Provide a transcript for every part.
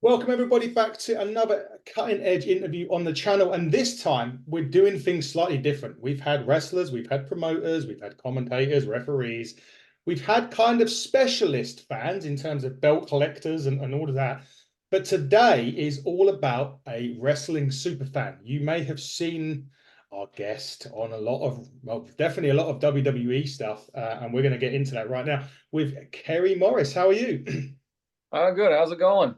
Welcome everybody back to another cutting edge interview on the channel. And this time we're doing things slightly different. We've had wrestlers, we've had promoters, we've had commentators, referees. We've had kind of specialist fans in terms of belt collectors and all of that. But today is all about a wrestling super fan. You may have seen our guest on a lot of, well, definitely a lot of WWE stuff. And we're going to get into that right now with Kerry Morris. How are you? Good. How's it going?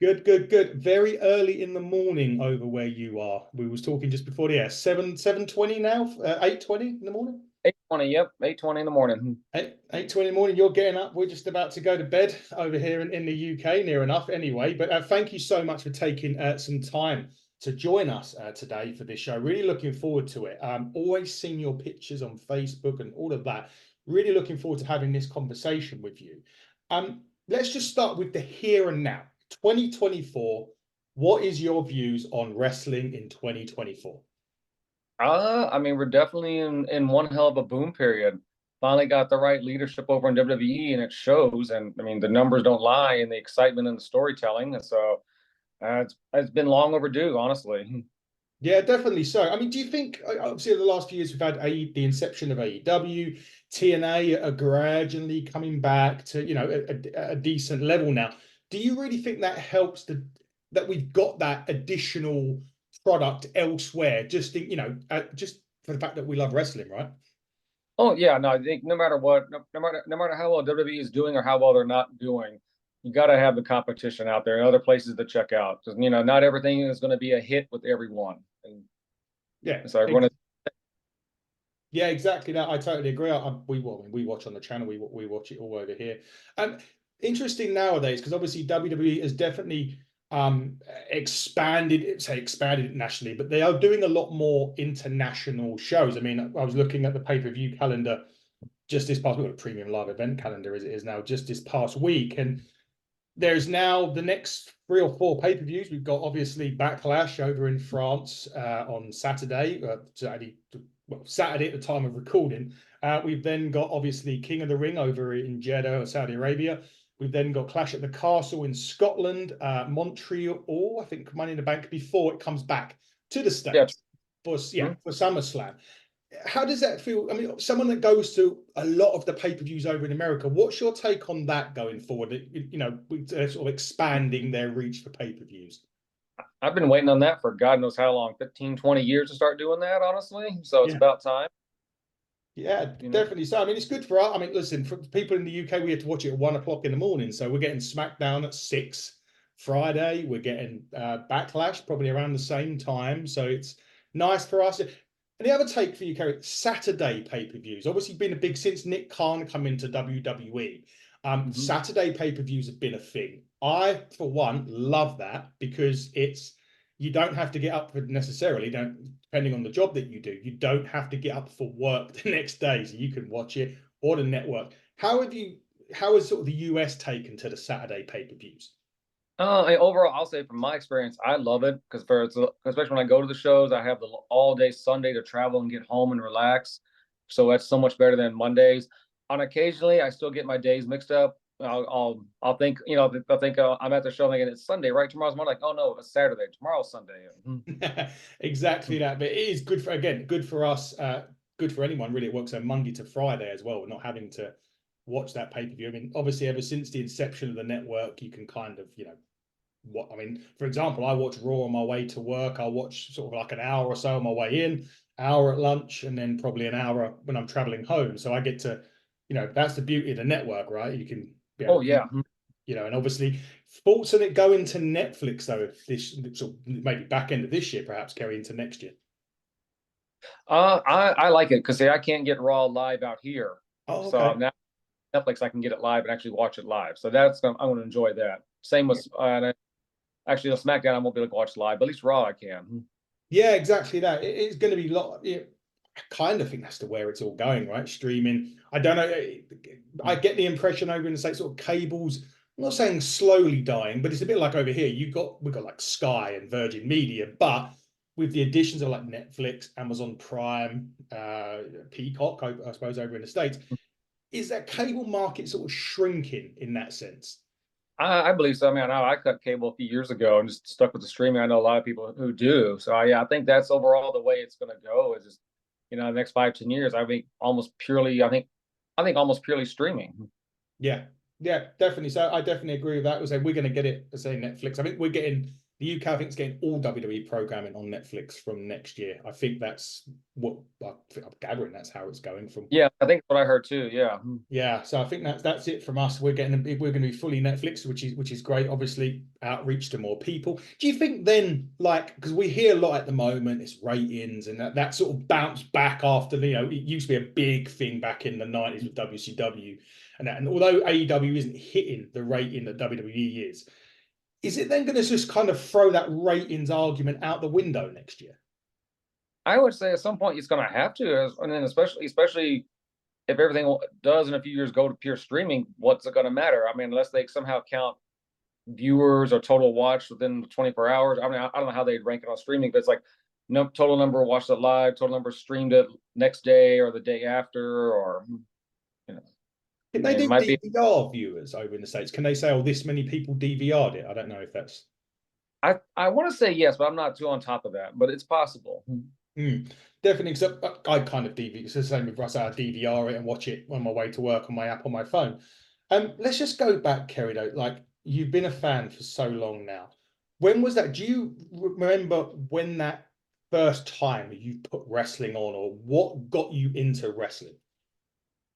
Good, good, good. Very early in the morning over where you are. We was talking just before the air. 7:20 now. 8:20 in the morning. 8:20. Yep, 8:20 in the morning. 8:20 in the morning. You're getting up. We're just about to go to bed over here in the UK, near enough anyway. But thank you so much for taking some time to join us today for this show. Really looking forward to it. Always seen your pictures on Facebook and all of that. Really looking forward to having this conversation with you. Let's just start with the here and now. 2024, what is your views on wrestling in 2024? We're definitely in one hell of a boom period. Finally got the right leadership over in WWE, and it shows. And I mean, the numbers don't lie, and the excitement and the storytelling. And so, it's been long overdue, honestly. Yeah, definitely so. I mean, do you think, obviously, the last few years we've had the inception of AEW, TNA are gradually coming back to, a decent level now. Do you really think that helps that we've got that additional product elsewhere, just just for the fact that we love wrestling, right? Oh yeah, no, I think no matter what, no matter how well WWE is doing or how well they're not doing, you got to have the competition out there and other places to check out. Because not everything is going to be a hit with everyone, and Yeah. so everyone is. Yeah, exactly that. I totally agree. We watch on the channel. We watch it all over here. Interesting nowadays because obviously WWE has definitely expanded it nationally, but they are doing a lot more international shows. I mean, I was looking at the pay-per-view calendar just this past week, a premium live event calendar as it is now, just this past week, and there's now the next 3 or 4 pay-per-views. We've got obviously Backlash over in France on Saturday, Saturday at the time of recording. We've then got obviously King of the Ring over in Jeddah, Saudi Arabia. We've then got Clash at the Castle in Scotland, Montreal, I think Money in the Bank before it comes back to the Yeah. States for SummerSlam. How does that feel? I mean, someone that goes to a lot of the pay-per-views over in America, what's your take on that going forward? Sort of expanding their reach for pay-per-views. I've been waiting on that for God knows how long, 15, 20 years to start doing that, honestly. So it's Yeah. about time. Yeah, definitely. So, I mean, it's good for us. I mean, listen, for people in the UK, we have to watch it at 1 o'clock in the morning. So we're getting SmackDown at 6 Friday. We're getting Backlash probably around the same time. So it's nice for us. And the other take for you, Kerry, Saturday pay-per-views. Obviously, been a big since Nick Khan come into WWE. Saturday pay-per-views have been a thing. I, for one, love that because you don't have to get up for necessarily, depending on the job that you do, you don't have to get up for work the next day, so you can watch it or the network. How has sort of the US taken to the Saturday pay-per-views? Overall, I'll say from my experience, I love it because especially when I go to the shows, I have the all day Sunday to travel and get home and relax. So that's so much better than Mondays. On occasionally, I still get my days mixed up. I'll think I'm at the show thinking it's Sunday, right? Tomorrow's Monday. Like, oh no, it's Saturday. Tomorrow's Sunday. Exactly that. But it is good good for us, good for anyone really. It works on Monday to Friday as well, not having to watch that pay-per-view. I mean, obviously, ever since the inception of the network, you can kind of, for example, I watch Raw on my way to work. I'll watch sort of like an hour or so on my way in, hour at lunch, and then probably an hour when I'm traveling home. So I get to, that's the beauty of the network, right? You can be able Oh yeah. and obviously thoughts on it going to Netflix though, if this sort of maybe back end of this year, perhaps carry into next year. I like it because I can't get Raw live out here. Oh, So okay. now Netflix, I can get it live and actually watch it live. So I'm going to enjoy that. Same with actually on SmackDown, I won't be able to watch live, but at least Raw I can. Yeah, exactly that. It's going to be a lot. I kind of think that's to where it's all going, right? Streaming. I don't know. I get the impression over in the States, sort of cables. I'm not saying slowly dying, but it's a bit like over here. We've got like Sky and Virgin Media, but with the additions of like Netflix, Amazon Prime, Peacock, I suppose over in the States, is that cable market sort of shrinking in that sense? I believe so. I mean, I cut cable a few years ago and just stuck with the streaming. I know a lot of people who do. So yeah, I think that's overall the way it's going to go. Is just the next 5, 10 years. I think almost purely streaming. Yeah, yeah, definitely. So I definitely agree with that. We're going to get it, say Netflix. I think we're getting the UK. I think it's getting all WWE programming on Netflix from next year. I think that's what I'm gathering. That's how it's going from. Yeah, I think what I heard too. Yeah. Yeah, so I think that's it from us. We're going to be fully Netflix, which is great. Obviously, outreach to more people. Do you think then, like, because we hear a lot at the moment, it's ratings and that sort of bounced back after it used to be a big thing back in the 90s with WCW, and although AEW isn't hitting the rating that WWE is it then going to just kind of throw that ratings argument out the window next year? I would say at some point it's going to have to, and then especially if everything does in a few years go to pure streaming, what's it going to matter? I mean, unless they somehow count viewers or total watch within 24 hours. I mean, I don't know how they'd rank it on streaming, but it's like no total number watched it live, total number streamed it next day or the day after, or you know, Can they it do might be. DVR viewers over in the States? Can they say, oh, this many people DVR'd it? I don't know if that's. I want to say yes, but I'm not too on top of that. But it's possible. Definitely, because I kind of DVR. It's the same with Russ. I DVR it and watch it on my way to work on my app on my phone. Let's just go back, Kerry. Though, like you've been a fan for so long now. When was that? Do you remember when that first time you put wrestling on, or what got you into wrestling?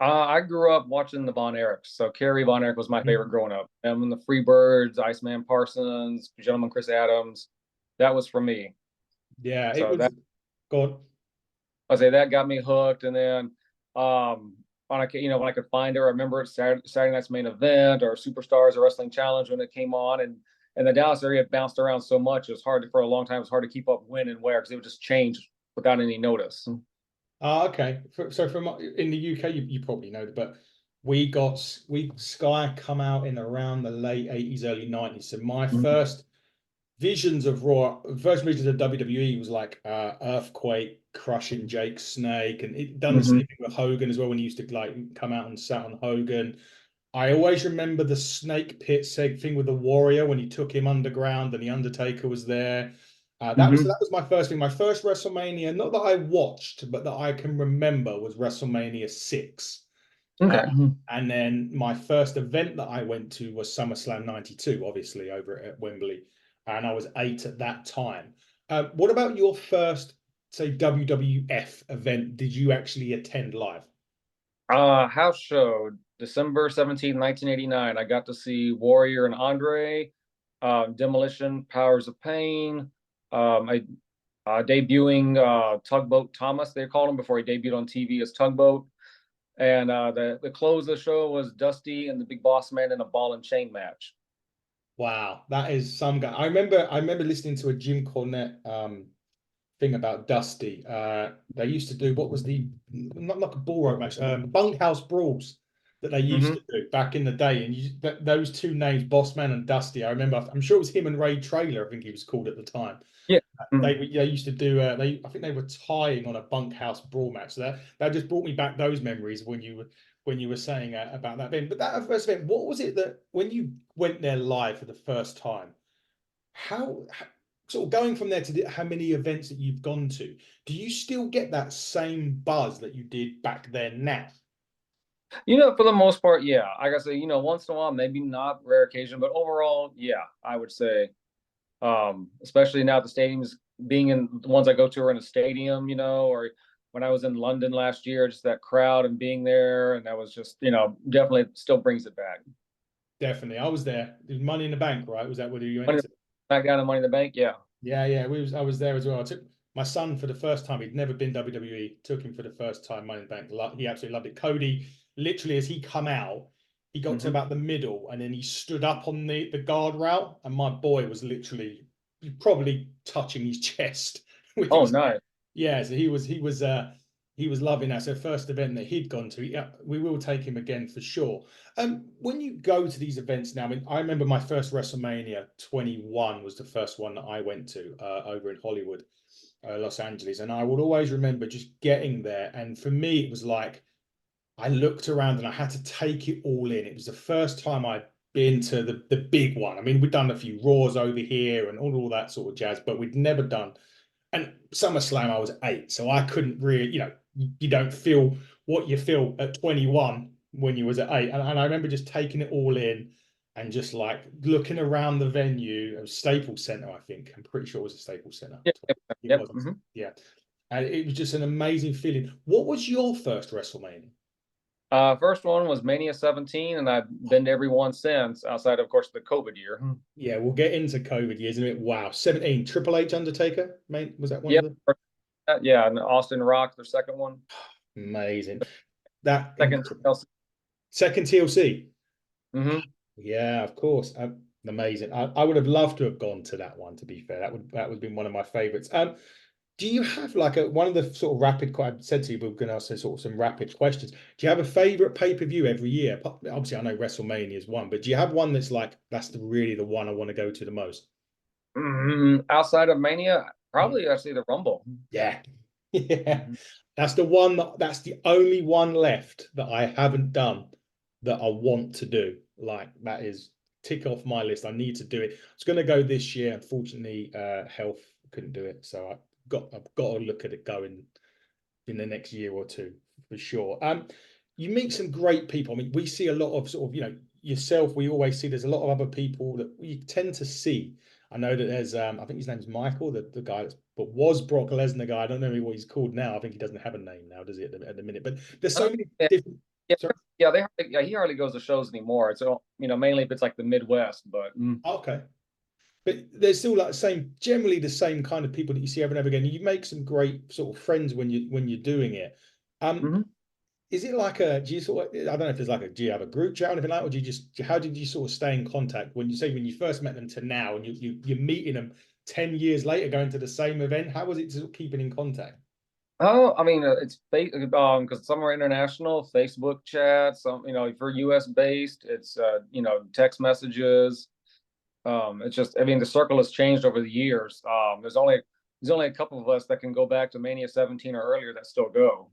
I grew up watching the Von Erichs. So Kerry Von Erich was my favorite growing up. And the Freebirds, Iceman Parsons, Gentleman Chris Adams, that was for me. Yeah, it So was. that God. I say that got me hooked. And then when I could find it, I remember it Saturday Night's Main Event or Superstars or Wrestling Challenge when it came on, and the Dallas area bounced around so much it was hard for a long time. It was hard to keep up when and where because it would just change without any notice. Okay. So from in the UK, you probably know, but we Sky come out in around the late 80s, early 90s. So my first visions of WWE was like Earthquake crushing Jake Snake, and it done the same thing with Hogan as well when he used to like come out and sat on Hogan. I always remember the Snake Pit thing with the Warrior when he took him underground and the Undertaker was there. That was my first thing. My first WrestleMania, not that I watched, but that I can remember was WrestleMania 6. Okay. And then my first event that I went to was SummerSlam 92, obviously over at Wembley. And I was 8 at that time. What about your first, say, WWF event? Did you actually attend live? House show, December 17th, 1989. I got to see Warrior and Andre, Demolition, Powers of Pain. I debuting Tugboat Thomas, they called him before he debuted on TV as Tugboat. And the close of the show was Dusty and the Big Boss Man in a ball and chain match. Wow, that is some guy. I remember listening to a Jim Cornette thing about Dusty. They used to do what was the not like a bull rope match, bunkhouse brawls that they used to do back in the day. And those two names, Bossman and Dusty, I remember. I'm sure it was him and Ray Traylor. I think he was called at the time. Yeah. They used to do. I think they were tying on a bunkhouse brawl match. So that just brought me back those memories when you were saying about that event. But that first event, what was it that when you went there live for the first time? How sort of going from there to how many events that you've gone to, do you still get that same buzz that you did back then now? For the most part, yeah. Like I say, once in a while, maybe not rare occasion, but overall, yeah, I would say, especially now the stadiums being in the ones I go to are in a stadium, or when I was in London last year, just that crowd and being there, and that was just, definitely still brings it back. Definitely, I was there. It was Money in the Bank, right? Was that what you went to? Back down to Money in the Bank, yeah. Yeah. I was there as well. I took my son for the first time. He'd never been WWE. Took him for the first time. Money in the Bank. He absolutely loved it. Cody, literally, as he come out, he got to about the middle, and then he stood up on the guardrail, and my boy was literally probably touching his chest. Oh, nice. Yeah, so he was loving that. So first event that he'd gone to, yeah, we will take him again for sure. When you go to these events now, I mean, I remember my first WrestleMania 21 was the first one that I went to over in Hollywood, Los Angeles, and I would always remember just getting there. And for me, it was like I looked around and I had to take it all in. It was the first time I been to the big one. I mean, we've done a few Raws over here and all that sort of jazz, but we'd never done. And SummerSlam, I was 8, so I couldn't really, you don't feel what you feel at 21 when you was at 8. And I remember just taking it all in and just like looking around the venue of Staples Center, I think. I'm pretty sure it was a Staples Center. Yep. It was. Mm-hmm. Yeah. And it was just an amazing feeling. What was your first WrestleMania? First one was Mania 17, and I've been to every one since, outside, of course, the COVID year. Yeah, we'll get into COVID years in a bit. Wow, 17. Triple H Undertaker, mate, was that one Yep. of the? Yeah, and Austin Rock, their second one. Amazing. That second TLC. Mm-hmm. Yeah, of course. Amazing. I would have loved to have gone to that one, to be fair. That would have been one of my favorites. Do you have like one of the sort of rapid, I said to you, we're going to ask sort of some rapid questions. Do you have a favorite pay-per-view every year? Obviously, I know WrestleMania is one, but do you have one that's like, that's really the one I want to go to the most? Outside of Mania, probably actually the Rumble. Yeah. Yeah. That's the one that's the only one left that I haven't done that I want to do. Like that is tick off my list. I need to do it. I was going to go this year. Unfortunately, health couldn't do it. So I've got to look at it going in the next year or two for sure. You meet some great people. I mean, we see a lot of sort of, yourself, we always see there's a lot of other people that we tend to see. I know that there's I think his name's Michael, the guy but was Brock Lesnar guy. I don't know what he's called now. I think he doesn't have a name now, does he, at the minute? But there's so many different. Yeah, he hardly goes to shows anymore. It's mainly if it's like the Midwest, but okay. But there's still like generally the same kind of people that you see over and over again. You make some great sort of friends when you're doing it. Is it like do you sort of, I don't know if there's do you have a group chat or anything like that, or do you how did you sort of stay in contact when you first met them to now, and you're meeting them 10 years later going to the same event? How was it to keeping in contact? Oh, I mean, it's because some are international, Facebook chats. Some, for US based, it's text messages. It's just, I mean, the circle has changed over the years. There's only a couple of us that can go back to Mania 17 or earlier that still go.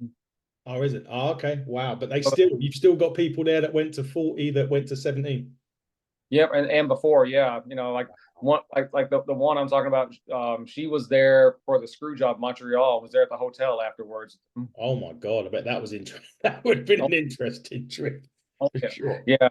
Oh, is it? Oh, okay. Wow. But you've still got people there that went to 40, that went to 17. Yep, and before, yeah, like one, like the one I'm talking about, she was there for the screw job Montreal, was there at the hotel afterwards. Oh my God, I bet that was interesting. That would have been an interesting trip. For sure. Yeah.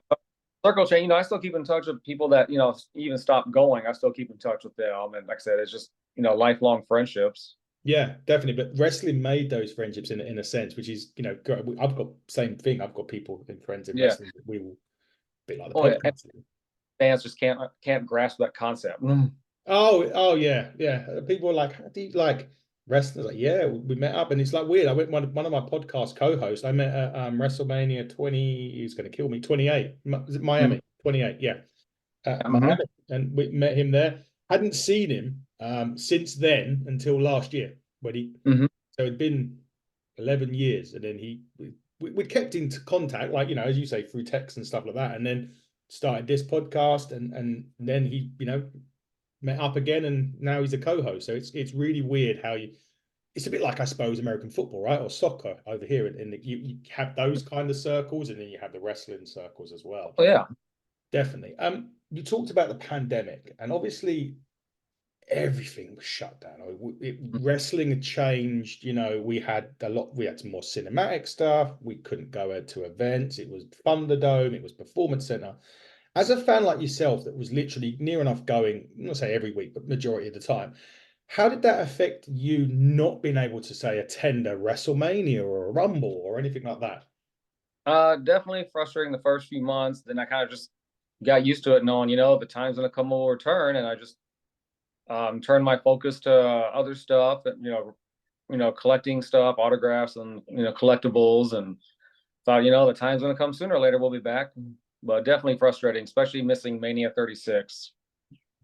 Circle chain, I still keep in touch with people that, even stopped going. I still keep in touch with them. And like I said, it's just, lifelong friendships. Yeah, definitely. But wrestling made those friendships in a sense, which is, I've got same thing. I've got people and friends in wrestling that we will be like the podcast. Fans just can't grasp that concept. Oh yeah. People are like, how do you like wrestlers? Like, yeah, we met up, and it's like weird. I went one of my podcast co-hosts. I met at WrestleMania 20. He's going to kill me. 28. Is it Miami? 28. Yeah. Miami, and we met him there. Hadn't seen him since then until last year when he. So it'd been 11 years, and then we kept in contact, like as you say, through text and stuff like that, and then started this podcast, and then he met up again, and now he's a co-host. So it's really weird how it's a bit like, I suppose, American football, right, or soccer over here, in that you have those kind of circles, and then you have the wrestling circles as well. Oh yeah, definitely. You talked about the pandemic, and obviously everything was shut down. Wrestling had changed. We had some more cinematic stuff. We couldn't go to events. It was Thunderdome. It was Performance Center. As a fan like yourself, that was literally near enough going, not say every week, but majority of the time, how did that affect you not being able to, say, attend a WrestleMania or a Rumble or anything like that? Definitely frustrating the first few months. Then I kind of just got used to it, knowing, the time's going to come, will return. And I just turned my focus to other stuff, and, collecting stuff, autographs and, collectibles, and thought, the time's going to come sooner or later. We'll be back. But definitely frustrating, especially missing Mania 36.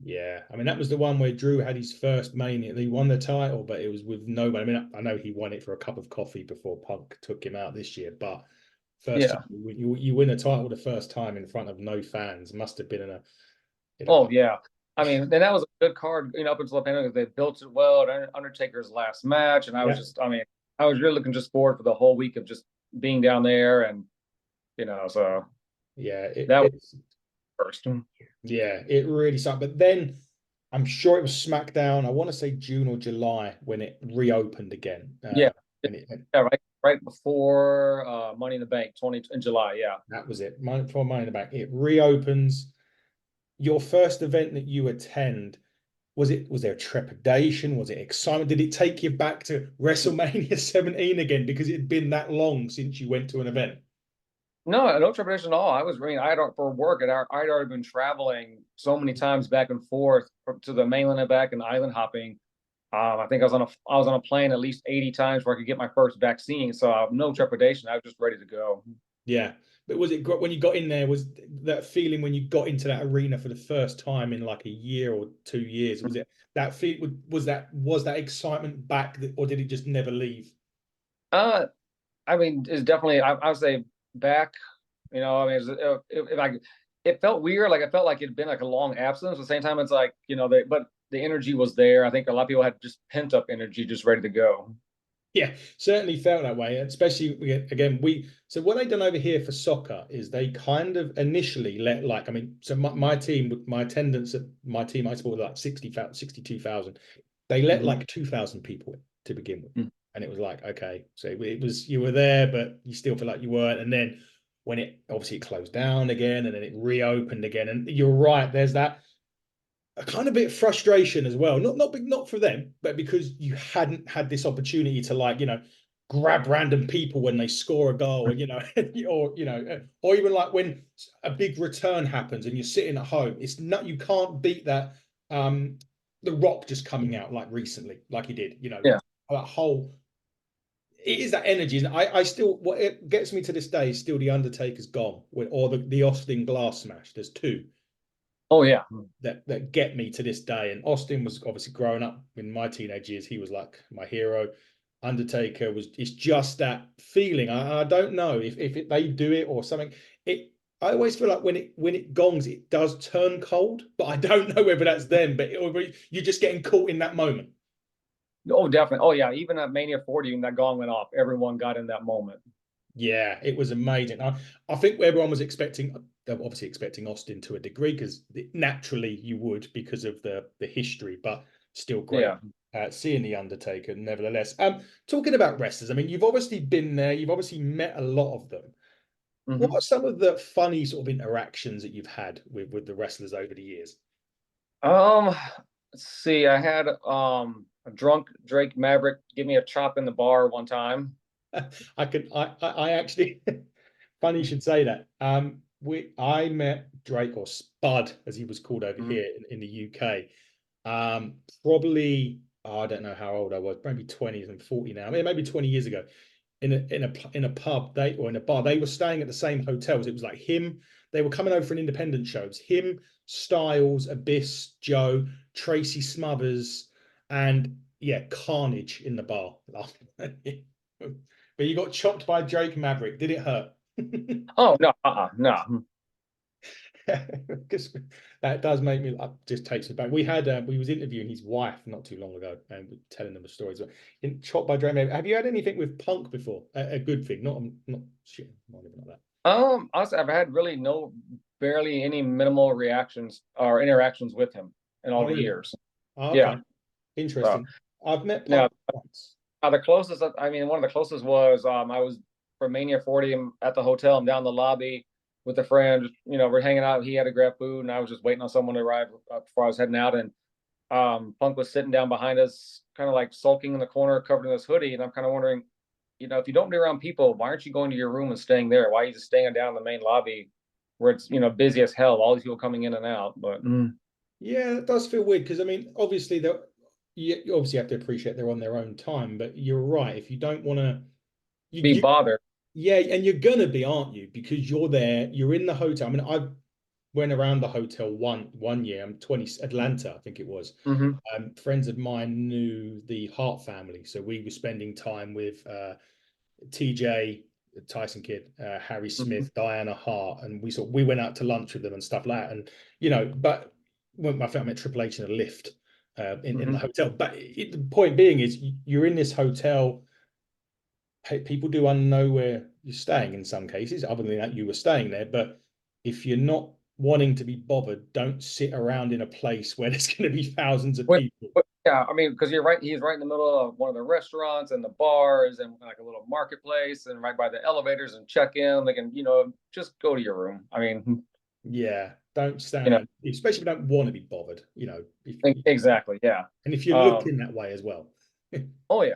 Yeah, I mean, that was the one where Drew had his first Mania. He won the title, but it was with nobody. I mean, I know he won it for a cup of coffee before Punk took him out this year, but first time you win a title the first time in front of no fans must have been Oh yeah, I mean, and that was a good card, up until the pandemic. They built it well at Undertaker's last match, and I was I was really looking just forward for the whole week of just being down there, and so yeah, first. Yeah, it really sucked. But then I'm sure it was SmackDown. I want to say June or July when it reopened again. Yeah, And it, yeah, right before Money in the Bank, 20 in July. Yeah. that was it. For Money in the Bank, it reopens. Your first event that you attend, was there trepidation? Was it excitement? Did it take you back to WrestleMania 17 again because it had been that long since you went to an event? No, no trepidation at all. I was reading. For work. I'd already been traveling so many times back and forth to the mainland and back and island hopping. I think I was on a plane at least 80 times where I could get my first vaccine. So no trepidation. I was just ready to go. Yeah. But was it when you got in there, was that feeling when you got into that arena for the first time in like a year or 2 years? Was it that feel was that excitement back or did it just never leave? Uh, I mean, it's definitely. I would say back. I mean, it felt weird. Like it felt like it'd been like a long absence. At the same time, it's like but the energy was there. I think a lot of people had just pent up energy, just ready to go. Yeah, certainly felt that way. Especially again, so what they done over here for soccer is they kind of initially let like, I mean, so my team, my attendance at my team I support was like 60,000, 62,000. They let Mm-hmm. like 2,000 people in to begin with. Mm. And it was like, okay, so it was, you were there, but you still feel like you weren't. And then when it obviously it closed down again and then it reopened again. And you're right, there's that a kind of bit of frustration as well. Not for them, but because you hadn't had this opportunity to like, grab random people when they score a goal, or even like when a big return happens and you're sitting at home. It's not, you can't beat that. The Rock just coming out like recently, like he did, Yeah. that whole. It is that energy, and I still, what it gets me to this day is still the Undertaker's gone, or the Austin glass smash. There's two Oh yeah. that get me to this day. And Austin was obviously growing up in my teenage years. He was like my hero. Undertaker was. It's just that feeling. I don't know if they do it or something. I always feel like when it gongs, it does turn cold, but I don't know whether that's them. But you're just getting caught in that moment. Oh, definitely. Oh yeah. Even at Mania 40, when that gong went off, everyone got in that moment. Yeah, it was amazing. I think everyone was obviously expecting Austin to a degree because naturally you would because of the history, but still great Yeah. seeing the Undertaker nevertheless. Talking about wrestlers, I mean, you've obviously been there, you've obviously met a lot of them. What Mm-hmm. are some of the funny sort of interactions that you've had with the wrestlers over the years? Um, let's see. I had a drunk Drake Maverick give me a chop in the bar one time. I actually funny you should say that. I met Drake or Spud as he was called over Mhm. here in the UK. Probably I don't know how old I was, maybe 20s and 40 now. I mean, maybe 20 years ago in a pub or in a bar. They were staying at the same hotels. It was like him. They were coming over for an independent show. It was him, Styles, Abyss, Joe, Tracy Smothers, and yeah, Carnage in the bar. But you got chopped by Drake Maverick. Did it hurt? Oh no, no. Because that does make me just takes me back. We was interviewing his wife not too long ago and telling them the stories. In chopped by Drake Maverick. Have you had anything with Punk before? A good thing, not shit, not even like that. Honestly, I've had really barely any minimal reactions or interactions with him in Oh, all the really? years. Oh, Yeah. okay, So interesting. I've met yeah, Punk once. the closest. I mean, one of the closest was I was for Mania 40. I'm at the hotel. I'm down the lobby with a friend. We're hanging out. He had to grab food, and I was just waiting on someone to arrive before I was heading out. And Punk was sitting down behind us, kind of like sulking in the corner, covered in his hoodie. And I'm kind of wondering, if you don't be around people, why aren't you going to your room and staying there? Why are you just staying down in the main lobby where it's busy as hell, all these people coming in and out? But Yeah, it does feel weird because I mean, obviously you obviously have to appreciate they're on their own time, but you're right. If you don't want to, be you bothered. yeah, and you're gonna be, aren't you? Because you're there, you're in the hotel. I mean, I went around the hotel one year. I'm 20, Atlanta, I think it was. Mm-hmm. Friends of mine knew the Hart family, so we were spending time with TJ, Tyson Kidd, Harry Mm-hmm. Smith, Diana Hart, and we went out to lunch with them and stuff like that. And but when my family met Triple H in a lift in Mm-hmm. the hotel. But the point being is, you're in this hotel. People do know where you're staying in some cases. Other than that, you were staying there. But if you're not wanting to be bothered, don't sit around in a place where there's going to be thousands of But, people. yeah, I mean, because you're right, he's right in the middle of one of the restaurants and the bars and like a little marketplace and right by the elevators and check in. They can, just go to your room. I mean, Yeah, don't stand you know, around, especially if you don't want to be bothered, exactly, yeah. and if you're Um, looking that way as well. oh yeah.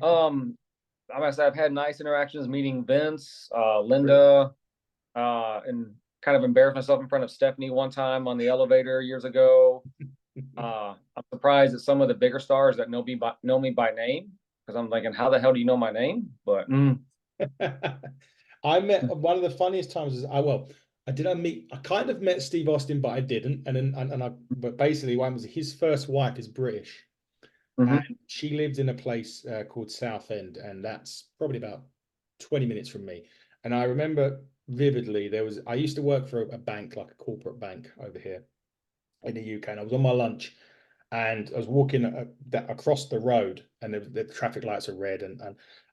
I must say I've had nice interactions meeting Vince, Brilliant. Linda, and kind of embarrassed myself in front of Stephanie one time on the elevator years ago. I'm surprised at some of the bigger stars that know me by name, because I'm thinking, how the hell do you know my name? But I met one of the funniest times is I kind of met Steve Austin, but I didn't. But basically one was his first wife is British, and mhm, she lived in a place called Southend, and that's probably about 20 minutes from me. And I remember vividly, I used to work for a bank, like a corporate bank over here in the UK, and I was on my lunch and I was walking across the road, and the traffic lights are red, and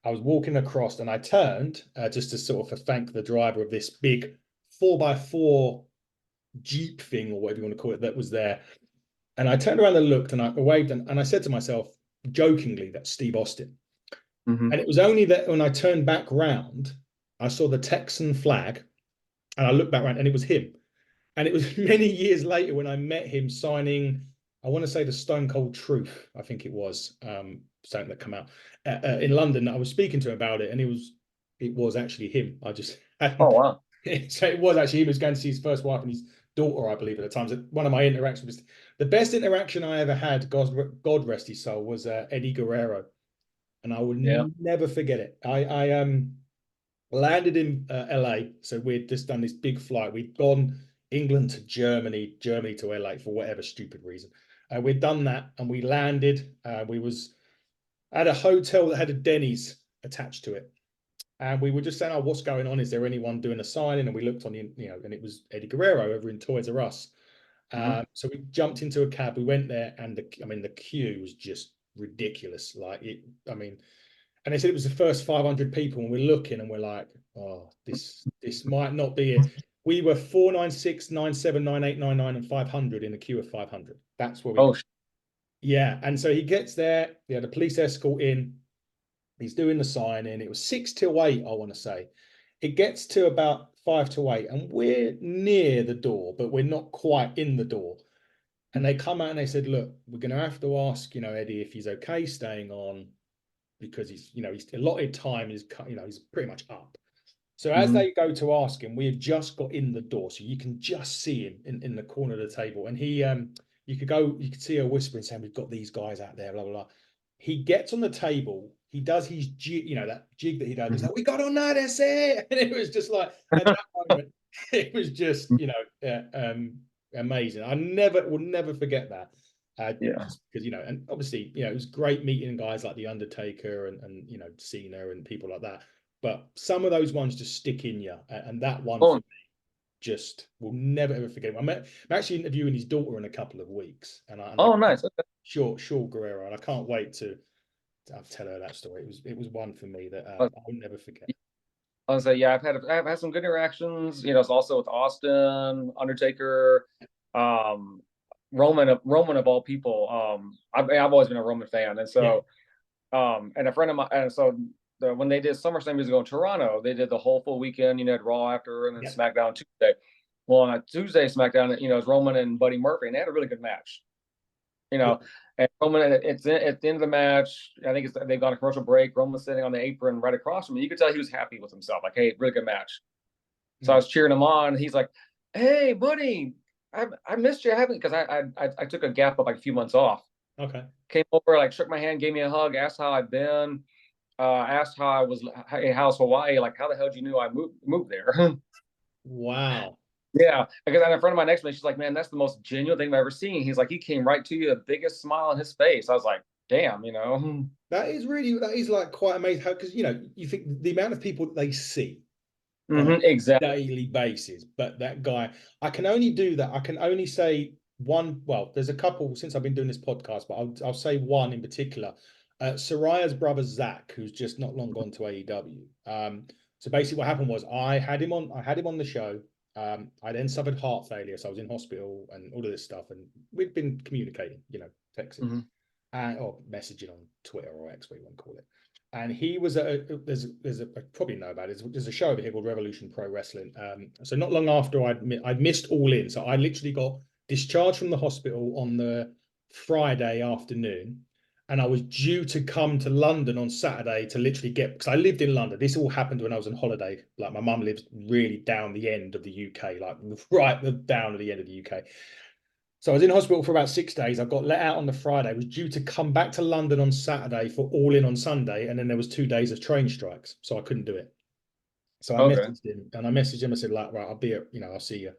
I was walking across, and I turned just to sort of thank the driver of this big 4x4 Jeep thing, or whatever you want to call it, that was there. And I turned around and looked, and I waved, and I said to myself jokingly, "That's Steve Austin." mhm. And it was only that when I turned back round, I saw the Texan flag, and I looked back around, and it was him. And it was many years later when I met him signing, I want to say the Stone Cold Truth, I think it was, something that come out in London. I was speaking to him about it, and it was actually him. I just Oh hadn't. wow, So it was actually him. He was going to see his first wife and his daughter, I believe, at the time. So one of my interactions was the best interaction I ever had. God rest his soul, was Eddie Guerrero, and I will yeah. never forget it. I landed in LA, so we'd just done this big flight. We'd gone England to Germany, Germany to LA for whatever stupid reason. We'd done that, and we landed. We was at a hotel that had a Denny's attached to it, and we were just saying, "Oh, what's going on? Is there anyone doing a signing?" And we looked on and it was Eddie Guerrero over in Toys R Us. Mhm. So we jumped into a cab. We went there, and the queue was just ridiculous. Like it, I mean, and they said it was the first 500 people, and we're looking, and we're like, oh, this might not be it. We were 496, 97, 98, 99, and 500 in the queue of 500. That's where we Oh, got. Yeah, and so he gets there. Yeah, the police escort in. He's doing the sign in. It was 6 to 8, I want to say. It gets to about 5 to 8, and we're near the door, but we're not quite in the door. And they come out and they said, "Look, we're going to have to ask, Eddie, if he's okay staying on, because he's allotted time is, he's pretty much up." So as mhm. they go to ask him, we had just got in the door, so you can just see him in the corner of the table, and you could see her whispering saying, "We've got these guys out there, blah blah blah." He gets on the table, he does his jig, that jig that he does. He's Mhm. like, "We got on that, that's it," and it was just like at that moment, it was just amazing. I will never forget that. Yeah. Just because and obviously it was great meeting guys like the Undertaker and Cena and people like that, but some of those ones just stick in you, and that one for Oh, me just will never ever forget. I'm actually interviewing his daughter in a couple of weeks, and I oh, can't, nice. Okay. Shaw Guerrero, and I can't wait to tell her that story. It was one for me that I I will never forget. was say, yeah, I've had some good interactions. It's also with Austin, Undertaker, um, Roman of all people. I've always been a Roman fan, and Yeah, so and a friend of mine, and so when they did SummerSlam years ago in Toronto, they did the whole full weekend. Had Raw after, and then yeah. SmackDown Tuesday. Well, on a Tuesday SmackDown, it was Roman and Buddy Murphy, and they had a really good match. You Good. know, and Roman, it's at the end of the match. I think they've gone a commercial break. Roman's sitting on the apron right across from me. You could tell he was happy with himself. Like, hey, really good match. So I Mm. was cheering him on. And he's like, "Hey, buddy, I missed you. I haven't because I took a gap of like a few months off. Okay. Came over, like shook my hand, gave me a hug, asked how I've been, asked how I was, hey, how's Hawaii? Like, how the hell did you know I moved there?" Wow. Yeah, because I had a friend of mine next to me. She's like, "Man, that's the most genuine thing I've ever seen." He's like, he came right to you, the biggest smile on his face. I was like, "Damn." That is like quite amazing, how, because you think the amount of people that they see on a Exactly. daily basis. But that guy, I can only do that. I can only say one. Well, there's a couple since I've been doing this podcast, but I'll say one in particular. Soraya's brother Zach, who's just not long gone to AEW. So basically, what happened was I had him on the show. I then suffered heart failure, so I was in hospital and all of this stuff, and we'd been communicating, texting and or messaging on Twitter or X, what you want to call it. And he was there's a probably know about it. There's a show over here called Revolution Pro Wrestling. So not long after I'd missed All In, so I literally got discharged from the hospital on the Friday afternoon, and I was due to come to London on Saturday to literally get, because I lived in London. This all happened when I was on holiday. Like, my mum lives really down the end of the UK, like right down at the end of the UK. So I was in hospital for about 6 days. I got let out on the Friday. I was due to come back to London on Saturday for All In on Sunday, and then there was 2 days of train strikes, so I couldn't do it. So I messaged him, and I said, like, right, I'll be at, I'll see you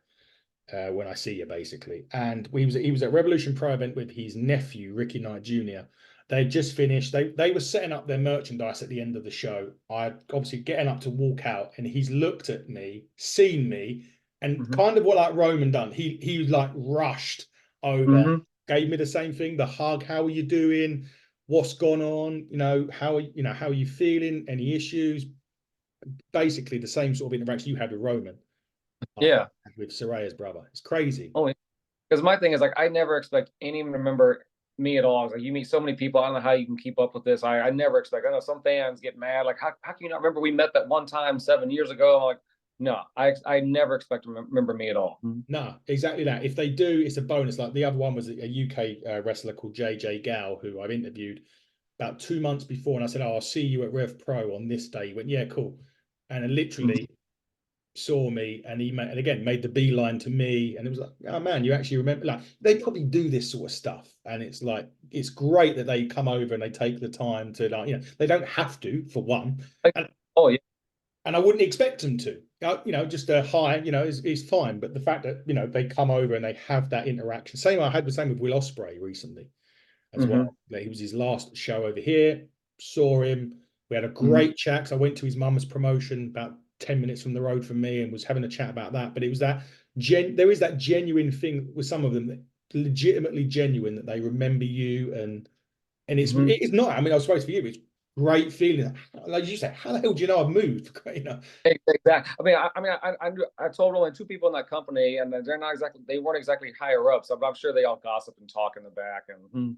when I see you, basically. And he was at Revolution Pro event with his nephew, Ricky Knight Jr. They just finished. They were setting up their merchandise at the end of the show. I obviously getting up to walk out, and he's looked at me, seen me, and kind of what like Roman done. He like rushed over, gave me the same thing, the hug. How are you doing? What's gone on? How are you feeling? Any issues? Basically the same sort of interaction you had with Roman. Yeah. With Saraya's brother. It's crazy. Oh, because my thing is, like, I never expect anyone to remember me at all. I was like, you meet so many people. I don't know how you can keep up with this. I never expect. I know some fans get mad. Like, how can you not remember we met that one time 7 years ago? I'm like, no, I never expect to remember me at all. No, exactly that. If they do, it's a bonus. Like, the other one was a UK wrestler called JJ Gal, who I've interviewed about 2 months before, and I said, "Oh, I'll see you at Rev Pro on this day." He went, "Yeah, cool," and then literally saw me, and and again made the beeline to me, and it was like, "Oh man, you actually remember." Like, they probably do this sort of stuff, and it's like, it's great that they come over and they take the time to, like, they don't have to, for one. And, oh yeah. And I wouldn't expect them to. Just a hi, is fine. But the fact that, they come over and they have that interaction. I had the same with Will Ospreay recently as well. He was his last show over here. Saw him. We had a great chat. I went to his mum's promotion about 10 minutes from the road from me, and was having a chat about that. But it was that there is that genuine thing with some of them, that legitimately genuine, that they remember you, and it's not. I mean, I was supposed for you. It's great feeling. Like you said, how the hell do you know I've moved? Exactly. I told only 2 people in that company, and they weren't exactly higher up, so I'm sure they all gossip and talk in the back. And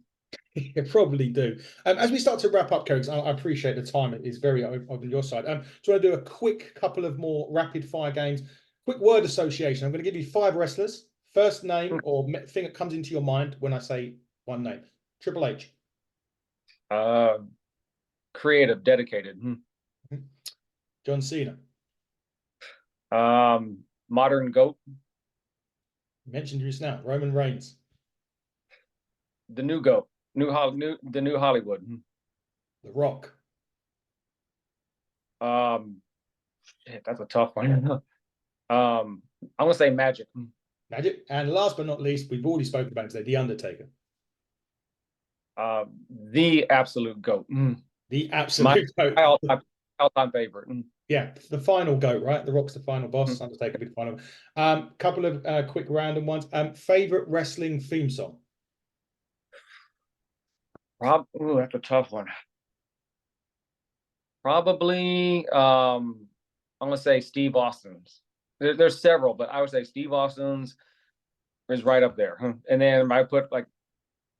you probably do. As we start to wrap up, Kerry, I appreciate the time. It is very on your side. So I do a quick couple of more rapid fire games. Quick word association. I'm going to give you 5 wrestlers. First name or thing that comes into your mind when I say one name. Triple H. Creative, dedicated. John Cena. Modern GOAT. You mentioned just now. Roman Reigns. The new GOAT. The new Hollywood. The Rock. That's a tough one. I'm gonna say Magic. Magic. And last but not least, we've already spoken about it today, The Undertaker. The absolute GOAT. The absolute GOAT. My all-time favorite. Yeah, the final GOAT, right? The Rock's the final boss. Undertaker be the final. Couple of quick random ones. Favorite wrestling theme song? That's a tough one. Probably, I'm gonna say Steve Austin's. There's several, but I would say Steve Austin's is right up there. And then I put like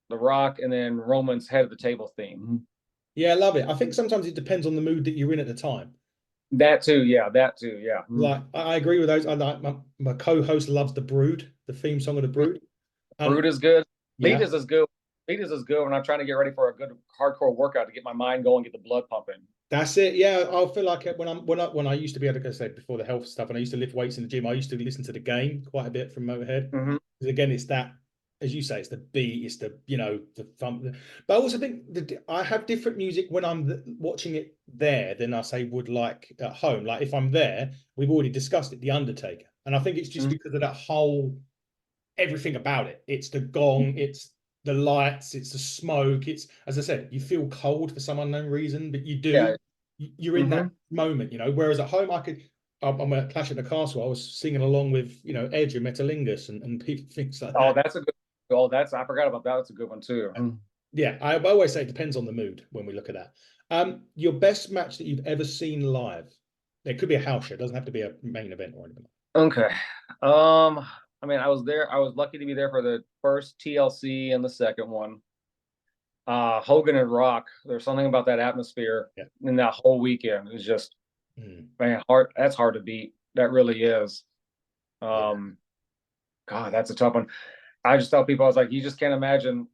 The Rock, and then Roman's Head of the Table theme. Yeah, I love it. I think sometimes it depends on the mood that you're in at the time. That too, yeah. Like, I agree with those. I like my co-host loves The Brood, the theme song of The Brood. Brood is good. Leaders is good. Leaders is good when I'm trying to get ready for a good hardcore workout to get my mind going, get the blood pumping. That's it. Yeah, I feel like when I used to be able to say before the health stuff, and I used to lift weights in the gym, I used to listen to The Game quite a bit from Motorhead. Because again, it's that, as you say, it's the beat, it's the the thump. But I also think that I have different music when I'm watching it there than I say would like at home. Like, if I'm there, we've already discussed it, The Undertaker, and I think it's just because of that whole everything about it. It's the gong, it's the lights, it's the smoke. It's, as I said, you feel cold for some unknown reason, but you do. Yeah. You're in that moment, Whereas at home, I'm at Clash at the Castle. I was singing along with, Edge and Metalingus and people, things like that. Oh, that's a good. Oh, I forgot about that. That's a good one too. Yeah, I always say it depends on the mood when we look at that. Your best match that you've ever seen live? It could be a house show. It doesn't have to be a main event or anything. Okay. I mean, I was there. I was lucky to be there for the first TLC and the second one. Hogan and Rock. There's something about that atmosphere Yeah. in that whole weekend. It's just, Mm. man, hard. That's hard to beat. That really is. Yeah. God, that's a tough one. I just tell people, I was like, you just can't imagine,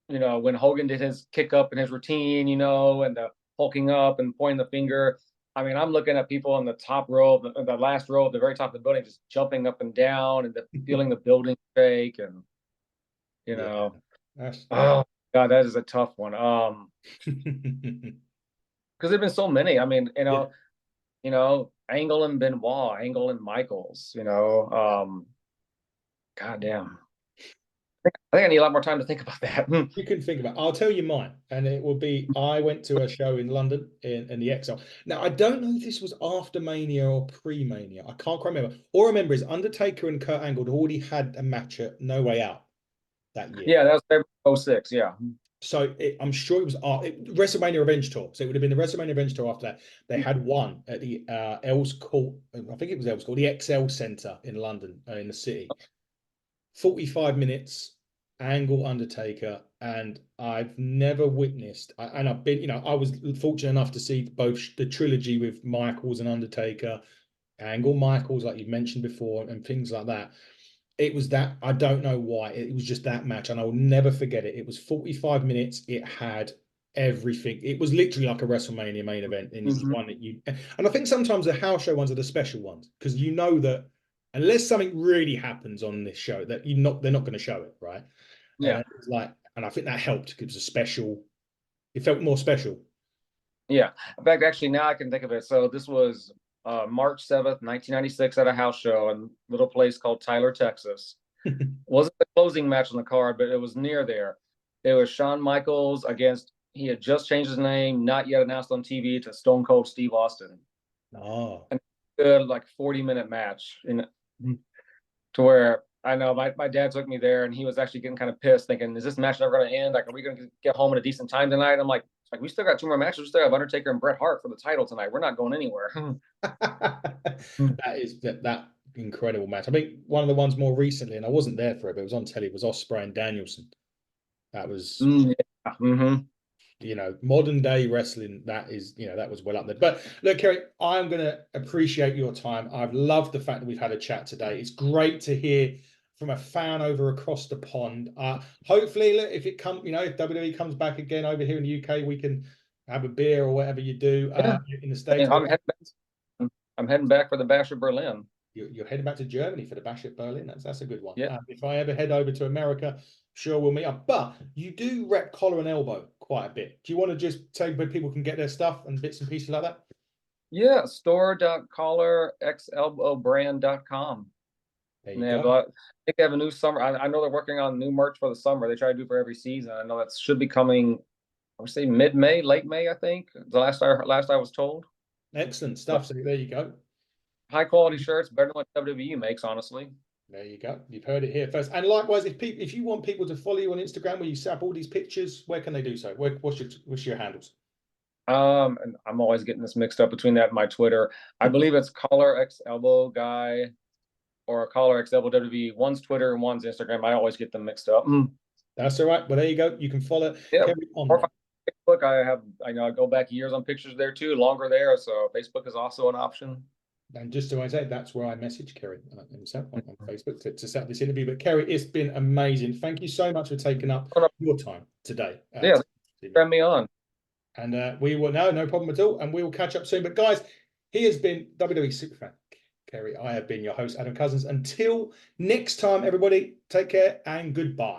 when Hogan did his kick up and his routine, and the hulking up and pointing the finger. I mean, I'm looking at people in the top row, the last row at the very top of the building, just jumping up and down and feeling the building shake. And, Yeah. That's oh, God, that is a tough one. Because there've been so many. I mean, yeah. Angle and Benoit, Angle and Michaels, God damn. I think I need a lot more time to think about that. You can think about. I'll tell you mine, and it will be. I went to a show in London in the XL. Now I don't know if this was after Mania or pre-Mania. I can't quite remember. All I remember is Undertaker and Kurt Angle had already had a match at No Way Out that year. Yeah, that was February 06. Yeah. So I'm sure it was WrestleMania Revenge Tour. So it would have been the WrestleMania Revenge Tour after that. They had one at the Earls Court. I think it was Earls Court, the XL Centre in London, in the city. 45 minutes, Angle Undertaker, and I've never witnessed. And I've been, I was fortunate enough to see both the trilogy with Michaels and Undertaker, Angle Michaels, like you've mentioned before, and things like that. It was that, I don't know why. It was just that match, and I will never forget it. It was 45 minutes. It had everything. It was literally like a WrestleMania main event, and it's one that you. And I think sometimes the house show ones are the special ones because you know that unless something really happens on this show, that they're not going to show it, right? Yeah. It's like, and I think that helped because it was a special. It felt more special. Yeah. In fact, actually, now I can think of it. So this was March 7th, 1996, at a house show in a little place called Tyler, Texas. Wasn't the closing match on the card, but it was near there. It was Shawn Michaels against, he had just changed his name, not yet announced on TV, to Stone Cold Steve Austin. Oh. And good, like 40-minute match. To where I know my dad took me there and he was actually getting kind of pissed, thinking, is this match never going to end? Like, are we going to get home at a decent time tonight? I'm like, we still got two more matches. We still have Undertaker and Bret Hart for the title tonight. We're not going anywhere. That is that incredible match. I think one of the ones more recently, and I wasn't there for it, but it was on telly, was Ospreay and Danielson. That was, Yeah. modern day wrestling. That is, that was well up there. But look, Kerry, I'm going to appreciate your time. I've loved the fact that we've had a chat today. It's great to hear from a fan over across the pond. Hopefully, if it comes, if WWE comes back again over here in the UK, we can have a beer or whatever you do in the States. I'm heading back for the Bash of Berlin. You're heading back to Germany for the Bash at Berlin. That's a good one. Yeah. If I ever head over to America, sure we'll meet up. But you do rep Collar and Elbow quite a bit. Do you want to just say where people can get their stuff and bits and pieces like that? Yeah, store.collarxelbowbrand.com. There you go. I think they have a new summer. I know they're working on new merch for the summer. They try to do for every season. I know that should be coming, I would say mid-May, late May, I think. The last I was told. Excellent stuff. So there you go. High quality shirts, better than what WWE makes, honestly. There you go. You've heard it here first. And likewise, if you want people to follow you on Instagram where you set up all these pictures, where can they do so? What's your handles? And I'm always getting this mixed up between that and my Twitter. I believe it's Collar X Elbow Guy or Collar X Elbow WWE. One's Twitter and one's Instagram. I always get them mixed up. That's all right. Well, there you go. You can follow Kerry on Facebook. I know I go back years on pictures there too, longer there. So Facebook is also an option. And just to say, that's where I message Kerry himself on Facebook to set up this interview. But Kerry, it's been amazing. Thank you so much for taking up your time today. Send me on. And we will no problem at all. And we will catch up soon. But guys, he has been WWE Superfan Kerry. I have been your host, Adam Cousins. Until next time, everybody, take care and goodbye.